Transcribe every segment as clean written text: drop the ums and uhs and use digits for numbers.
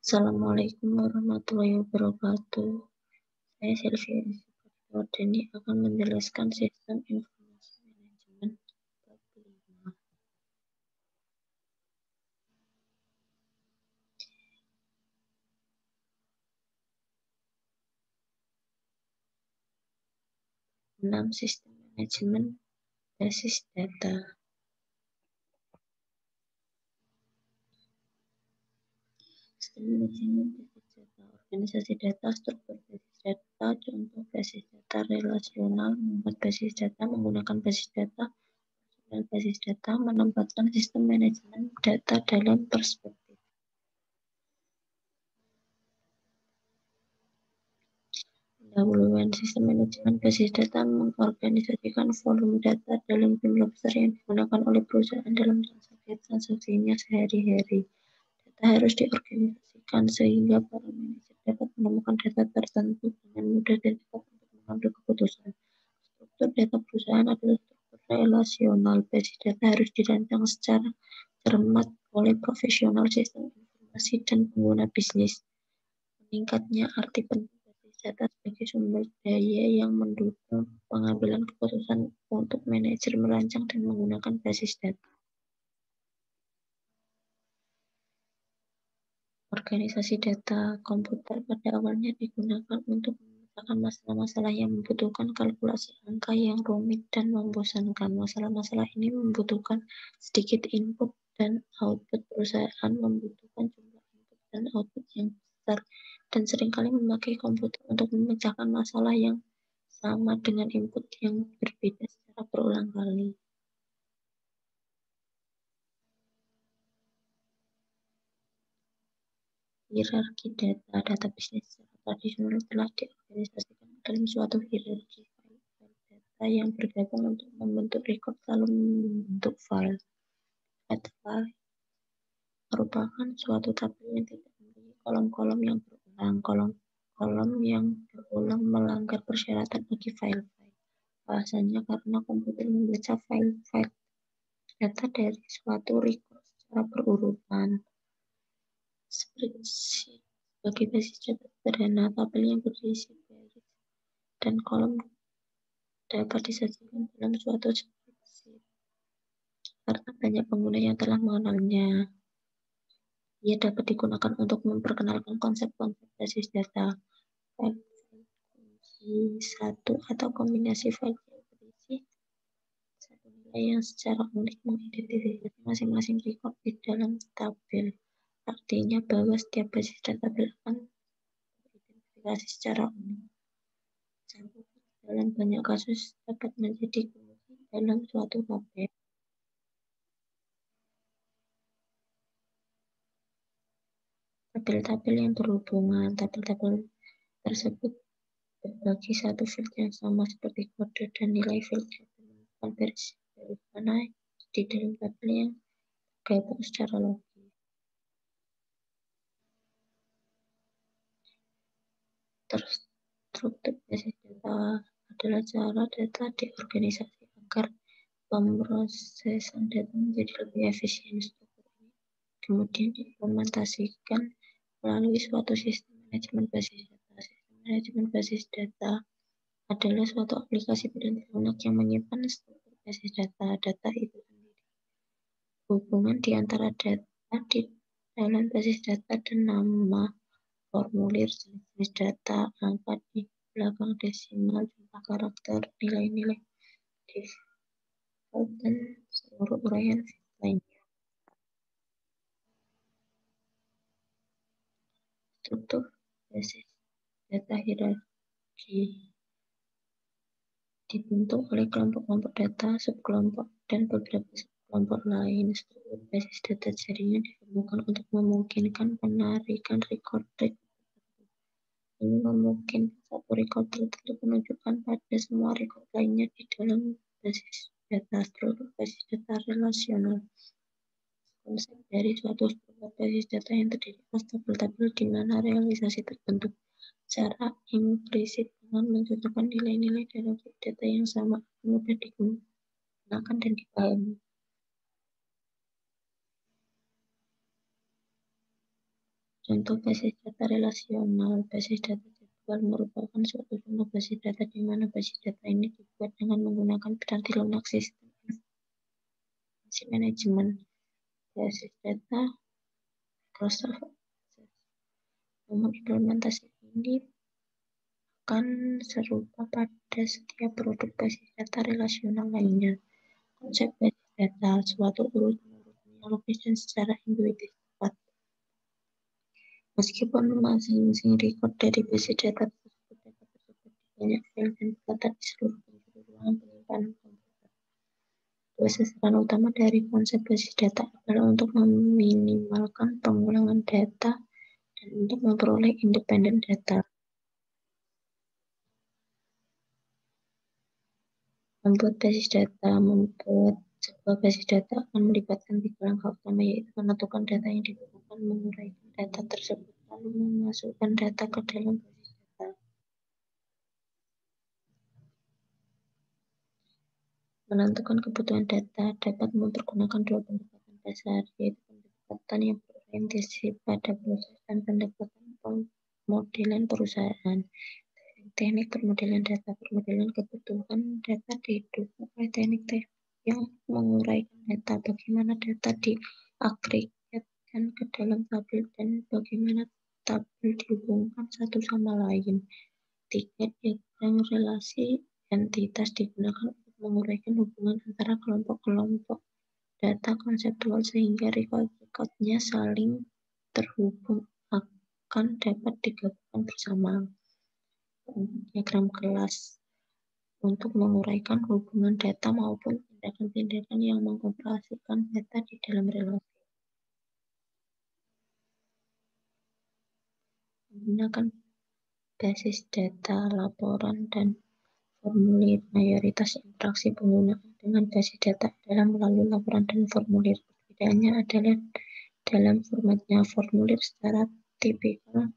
Assalamualaikum warahmatullahi wabarakatuh. Saya Sylvia Wardani akan menjelaskan sistem informasi manajemen bab 5. Sistem manajemen basis data. Sistem manajemen basis data, organisasi data, struktur basis data, contoh basis data relasional, membuat basis data, menggunakan basis data, dan basis data, menempatkan sistem manajemen data dalam perspektif. Pendahuluan sistem manajemen basis data mengorganisasikan volume data dalam jumlah besar yang digunakan oleh perusahaan dalam transaksinya sehari-hari. Data harus diorganisasikan sehingga para manajer dapat menemukan data tertentu dengan mudah dan cepat untuk mengambil keputusan. Struktur data perusahaan adalah struktur relasional. Basis data harus dirancang secara cermat oleh profesional sistem informasi dan pengguna bisnis. Meningkatnya arti penting basis data sebagai sumber daya yang mendukung pengambilan keputusan untuk manajer merancang dan menggunakan basis data. Organisasi data komputer pada awalnya digunakan untuk memecahkan masalah-masalah yang membutuhkan kalkulasi angka yang rumit dan membosankan. Masalah-masalah ini membutuhkan sedikit input dan output. Perusahaan membutuhkan jumlah input dan output yang besar dan seringkali memakai komputer untuk memecahkan masalah yang sama dengan input yang berbeda secara berulang kali. Hierarki data bisnis secara tradisional telah diorganisasikan dalam suatu hierarki file data yang bergabung untuk membentuk record lalu membentuk file. File merupakan suatu tabel yang tidak memiliki kolom-kolom yang berulang. Kolom yang berulang melanggar persyaratan bagi file-file. Bahasanya karena komputer membaca file-file data dari suatu record secara berurutan. Spreadsheet sebagai basis data sederhana, tabel yang berisi baris dan kolom dapat disajikan dalam suatu spreadsheet karena banyak pengguna yang telah mengenalnya. Ia dapat digunakan untuk memperkenalkan konsep-konsep basis data. File kunci satu atau kombinasi file yang berisi satu nilai yang secara unik mengidentifikasi masing-masing record di dalam tabel. Artinya bahwa setiap basis data akan teridentifikasi secara unik. Campuran dalam banyak kasus dapat menjadi kunci dalam suatu tabel. Tabel-tabel yang berhubungan. Tabel-tabel tersebut berbagi satu field yang sama seperti kode dan nilai field yang menemukan baris mana di dalam tabel yang tergabung secara logis. Terstruktur basis data adalah cara data diorganisasi agar pemrosesan data menjadi lebih efisien. Struktur ini kemudian diimplementasikan melalui suatu sistem manajemen basis data. Sistem manajemen basis data adalah suatu aplikasi berbentuk lunak yang menyimpan struktur basis data. Data itu sendiri hubungan di antara data di dalam basis data dan nama, formulir, jenis data, angka di belakang desimal, jumlah karakter, nilai-nilai default, dan seluruh uraian lainnya. Struktur basis data hierarki dibentuk oleh kelompok-kelompok data, subkelompok, dan beberapa subkelompok lain. Struktur basis data jaringan ditemukan untuk memungkinkan penarikan record. Ini memungkinkan satu record tertentu menunjukkan pada semua record lainnya di dalam basis data. Struktur basis data relasional. Konsep dari suatu struktur basis data yang terdiri atas tabel-tabel di mana realisasi terbentuk secara implisit dengan mencocokkan nilai-nilai dalam data yang sama agar mudah digunakan dan dipahami. . Contoh basis data relasional. Basis data jadwal merupakan suatu contoh basis data di mana basis data ini dibuat dengan menggunakan piranti lunak sistem informasi manajemen. Basis data Microsoft Access. Namun implementasi ini akan serupa pada setiap produk basis data relasional lainnya. Konsep basis data, suatu urutan yang logis dan secara intuitif tepat. Meskipun masing-masing record dari basis data tersebut dapat tersebar di banyak file dan data di seluruh penjuru ruangan penyimpanan komputer. Dua sasaran utama dari konsep basis data adalah untuk meminimalkan pengulangan data dan untuk memperoleh independen data. Membuat sebuah basis data akan melibatkan 3 langkah utama, yaitu menentukan data yang dibutuhkan, menguraikan data tersebut, lalu memasukkan data ke dalam basis data. Menentukan kebutuhan data dapat mempergunakan 2 pendekatan dasar, yaitu pendekatan yang berorientasi pada proses dan pendekatan pemodelan perusahaan. Teknik permodelan data. Permodelan kebutuhan data didukung oleh teknik yang menguraikan data, bagaimana data diagregatkan ke dalam tabel, dan bagaimana tabel dihubungkan satu sama lain. 3. Diagram relasi entitas digunakan untuk menguraikan hubungan antara kelompok-kelompok data konseptual sehingga record-recordnya saling terhubung akan dapat digabungkan bersama. Diagram kelas untuk menguraikan hubungan data maupun tindakan-tindakan yang mengoperasikan data di dalam relasi. Menggunakan basis data, laporan, dan formulir. Mayoritas interaksi pengguna dengan basis data adalah melalui laporan dan formulir. Perbedaannya adalah dalam formatnya. Formulir secara tipikal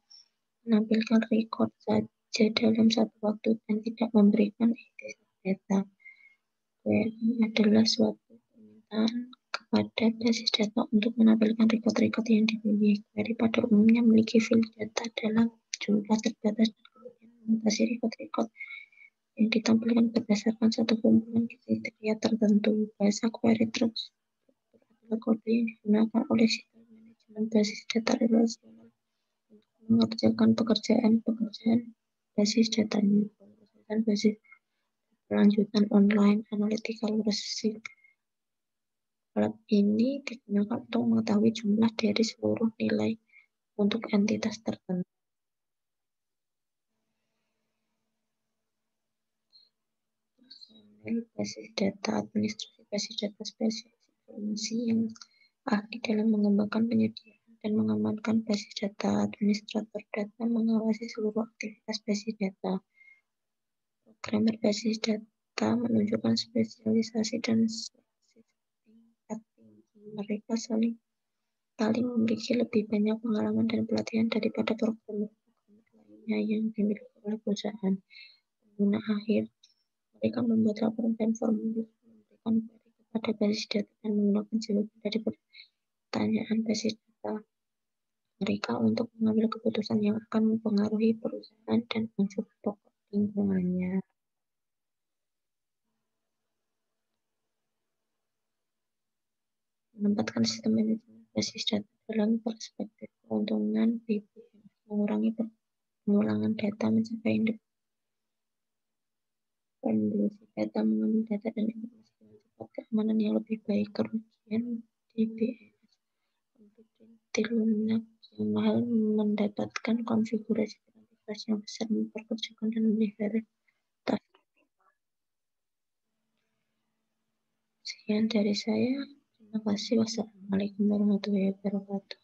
menampilkan record saja dalam satu waktu dan tidak memberikan identitas data. Query adalah suatu permintaan kepada basis data untuk menampilkan record-record yang dipilih. Query pada umumnya memiliki field data dalam jumlah terbatas dan kemudian memutasi record-record yang ditampilkan berdasarkan satu kumpulan kriteria tertentu. Bahasa query tersebut adalah kode yang digunakan oleh sistem manajemen basis data relasional untuk mengerjakan pekerjaan basis datanya. Pemrosesan basis berlanjutan online analytical processing. Alat ini digunakan untuk mengetahui jumlah dari seluruh nilai untuk entitas tertentu. Personel basis data, administrasi basis data, spesialis informasi yang ahli dalam mengembangkan, penyediaan, dan mengamankan basis data. Administrator data mengawasi seluruh aktivitas basis data. Programmer basis data menunjukkan spesialisasi dan tingkat tinggi. Mereka saling memiliki lebih banyak pengalaman dan pelatihan daripada programmer lainnya yang dimiliki oleh perusahaan. Pengguna akhir, mereka membuat laporan dan formulir, memberikan query kepada basis data, dan menggunakan jawaban dari pertanyaan basis data mereka untuk mengambil keputusan yang akan mempengaruhi perusahaan dan unsur pokok lingkungannya. Menempatkan sistem manajemen basis data dalam perspektif keuntungan BPM, mengurangi pengulangan data, mencapai independensi data, mengambil data dan informasi dengan cepat, keamanan yang lebih baik, kerugian DBS, kompetensi lunak yang mahal, mendapatkan konfigurasi prioritas yang besar, memperkerjakan dan memelihara tas. Sekian dari saya. Terima kasih. Wassalamualaikum warahmatullahi wabarakatuh.